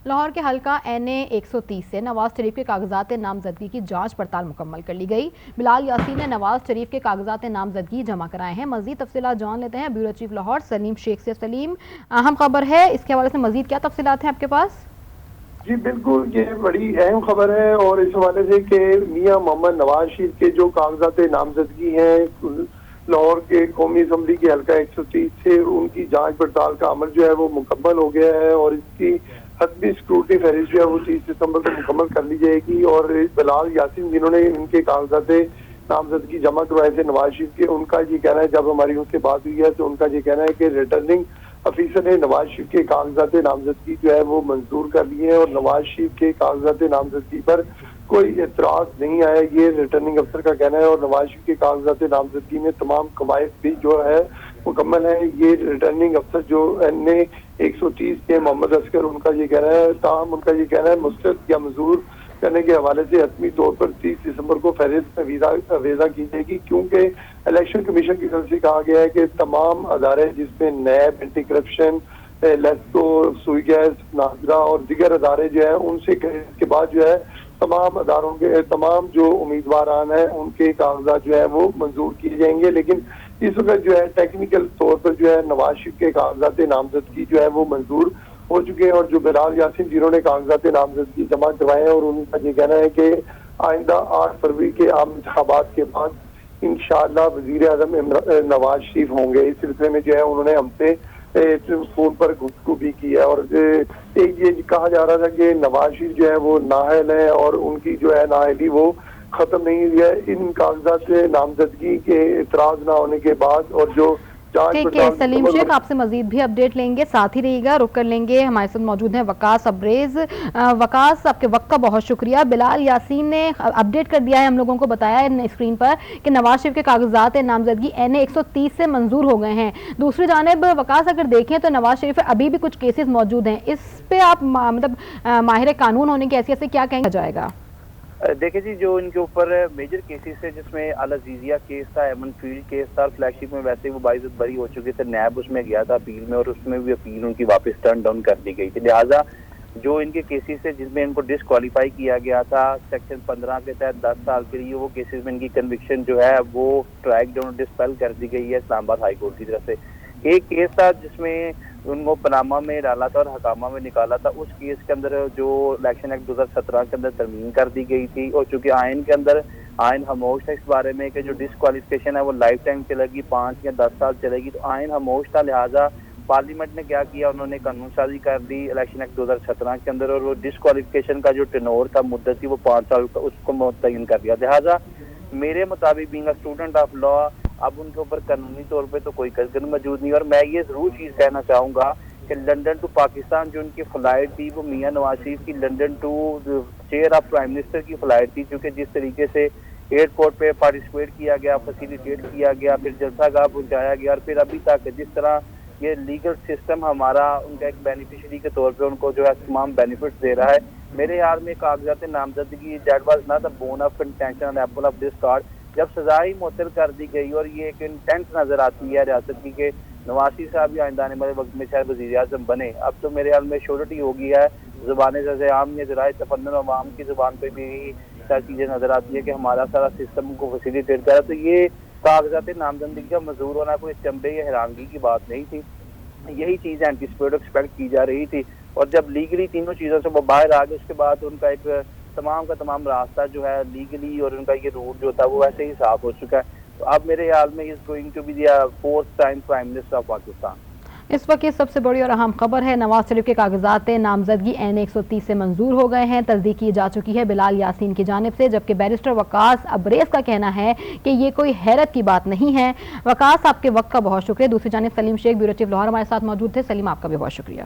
لاہور کے حلقہ NA 130 سے نواز شریف کے کاغذات نامزدگی کی جانچ پڑتال مکمل کر لی گئی۔ بلال یاسین نے نواز شریف کے کاغذات نامزدگی جمع کرائے ہیں۔ مزید تفصیلات جان لیتے ہیں بیورو چیف لاہور سلیم شیخ سے۔ سلیم، اہم خبر ہے، اس کے حوالے سے مزید کیا تفصیلات ہیں آپ کے پاس؟ جی بالکل، یہ بڑی اہم خبر ہے اور اس حوالے سے کہ میاں محمد نواز شریف کے جو کاغذات نامزدگی ہیں لاہور کے قومی اسمبلی کے حلقہ 130 سے، ان کی جانچ پڑتال کا عمل جو ہے وہ مکمل ہو گیا ہے اور اس کی حتمی سکروٹی فہرست جو ہے وہ 30 ستمبر کو مکمل کر لی جائے گی۔ اور بلال یاسین جنہوں نے ان کے کاغذات نامزدگی جمع کروائے تھے نواز شریف کے، ان کا یہ کہنا ہے، جب ہماری ان سے بات ہوئی ہے تو ان کا یہ کہنا ہے کہ ریٹرننگ افیسر نے نواز شریف کے کاغذات نامزدگی جو ہے وہ منظور کر لیے ہیں اور نواز شریف کے کاغذات نامزدگی پر کوئی اعتراض نہیں آیا، یہ ریٹرننگ افسر کا کہنا ہے۔ اور نواز شریف کے کاغذات نامزدگی میں تمام قواعد بھی جو ہے مکمل ہے، یہ ریٹرننگ افسر جو NA 130 کے محمد اصغر، ان کا یہ کہنا ہے۔ تاہم ان کا یہ کہنا ہے مسترد یا منظور کرنے کے حوالے سے حتمی طور پر 30 دسمبر کو فہرست ویزا کی جائے گی، کیونکہ الیکشن کمیشن کی طرف سے کہا گیا ہے کہ تمام ادارے جس میں نیب، اینٹی کرپشن، لیسکو، سوئی گیس، ناظرہ اور دیگر ادارے جو ہیں، ان سے اس کے بعد جو ہے تمام اداروں کے تمام جو امیدواران ہیں ان کے کاغذات جو ہے وہ منظور کیے جائیں گے۔ لیکن اس وقت جو ہے ٹیکنیکل طور پر جو ہے نواز شریف کے کاغذات نامزدگی جو ہے وہ منظور ہو چکے ہیں اور جو بلال یاسین جنہوں نے کاغذات نامزدگی جمع کروائے ہیں، اور ان کا یہ کہنا ہے کہ آئندہ 8 فروری کے عام انتخابات کے بعد انشاءاللہ وزیر اعظم نواز شریف ہوں گے۔ اس سلسلے میں جو ہے انہوں نے ہم سے فون پر گفتگو بھی کی ہے اور ایک یہ کہا جا رہا تھا کہ نواز شریف جو ہے وہ نااہل ہے اور ان کی جو ہے نااہلی وہ ختم نہیں ہوئی ہے ان کاغذات نامزدگی کے اعتراض نہ ہونے کے بعد۔ اور جو ٹھیک ہے سلیم شیخ، آپ سے مزید بھی اپڈیٹ لیں گے، ساتھ ہی رہیے گا، رک کر لیں گے۔ ہمارے ساتھ موجود ہیں وقاص ابریز۔ وقاص، آپ کے وقت کا بہت شکریہ۔ بلال یاسین نے اپڈیٹ کر دیا ہے، ہم لوگوں کو بتایا ہے اسکرین پر کہ نواز شریف کے کاغذات نامزدگی NA 130 سے منظور ہو گئے ہیں۔ دوسری جانب وقاص اگر دیکھیں تو نواز شریف ابھی بھی کچھ کیسز موجود ہیں، اس پہ آپ مطلب ماہر قانون ہونے کی حیثیت سے کیا کہیں جائے گا؟ دیکھیں جی، جو ان کے اوپر میجر کیسز تھے جس میں العزیزیہ کیس تھا، ایمن فیلڈ کیس تھا، فلیگ شپ میں ویسے وہ باعزت بری ہو چکے تھے، نیب اس میں گیا تھا اپیل میں اور اس میں بھی اپیل ان کی واپس ٹرن ڈاؤن کر دی گئی تھی۔ لہٰذا جو ان کے کیسز تھے جس میں ان کو ڈسکوالیفائی کیا گیا تھا سیکشن 15 کے تحت 10 سال کے لیے، وہ کیسز میں ان کی کنوکشن جو ہے وہ ٹرائک ڈاؤن ڈسپیل کر دی گئی ہے اسلام آباد ہائی کورٹ کی طرف سے۔ ایک کیس تھا جس میں ان کو پناما میں ڈالا تھا اور حکامہ میں نکالا تھا، اس کیس کے اندر جو الیکشن ایکٹ 2017 کے اندر ترمیم کر دی گئی تھی اور چونکہ آئین کے اندر آئین خاموش تھا اس بارے میں کہ جو ڈسکوالیفکیشن ہے وہ لائف ٹائم چلے گی، 5 یا 10 سال چلے گی، تو آئین خاموش تھا۔ لہٰذا پارلیمنٹ نے کیا کیا، انہوں نے قانون سازی کر دی الیکشن ایکٹ 2017 کے اندر اور وہ ڈسکوالیفکیشن کا جو ٹینور تھا، مدت تھی، وہ 5 سال کا، اس کو متعین کر دیا۔ لہٰذا میرے مطابق being a student of law اب ان کے اوپر قانونی طور پہ تو کوئی کنسرن موجود نہیں۔ اور میں یہ ضرور چیز کہنا چاہوں گا کہ لنڈن ٹو پاکستان جو ان کی فلائٹ تھی وہ میاں نواز شریف کی London to chair of prime minister کی فلائٹ تھی، کیونکہ جس طریقے سے ایئرپورٹ پہ پارٹیسپیٹ کیا گیا، فیسیلیٹیٹ کیا گیا، پھر جلسہ گاہ پہنچایا گیا اور پھر ابھی تک جس طرح یہ لیگل سسٹم ہمارا ان کا ایک بینیفیشری کے طور پہ ان کو جو ہے تمام بینیفٹس دے رہا ہے، میرے خیال میں کاغذات نامزدگی that was not a bone of contention apple of this card. جب سزا ہی معطل کر دی گئی اور یہ ایک انٹینٹ نظر آتی ہے ریاست کی کہ نواز شریف صاحب بھی آئندہ آنے والے وقت میں شاید وزیر اعظم بنے، اب تو میرے خیال میں شیورٹی ہو گئی ہے، زبان سے عام یا ذرائع تفنن عوام کی زبان پہ بھی ساری چیزیں نظر آتی ہے کہ ہمارا سارا سسٹم کو فیسیلیٹیٹ کر رہا ہے۔ تو یہ کاغذات نامزدگی کا منظور ہونا کوئی چمبے یا حیرانگی کی بات نہیں تھی، یہی چیز اینٹیسپیٹ ایکسپیکٹ کی جا رہی تھی۔ اور جب لیگلی تینوں چیزوں سے وہ باہر آ گئے، اس کے بعد ان کا ایک تمام کا تمام راستہ جو ہے لیگلی اور ان کا یہ روٹ جو تھا وہ ایسے ہی صاف ہو چکا ہے۔ تو اب میرے خیال میں is going to be the 4th time prime minister of Pakistan. اس وقت کی سب سے بڑی اور اہم خبر ہے، نواز شریف کے کاغذات نامزدگی NA 130 سے منظور ہو گئے ہیں، تصدیق کی جا چکی ہے بلال یاسین کی جانب سے، جبکہ بیرسٹر وقاص ابریز کا کہنا ہے کہ یہ کوئی حیرت کی بات نہیں ہے۔ وقاص، آپ کے وقت کا بہت شکریہ۔ دوسری جانب سلیم شیخ بیورو چیف لاہور ہمارے ساتھ موجود تھے۔ سلیم، آپ کا بھی بہت شکریہ۔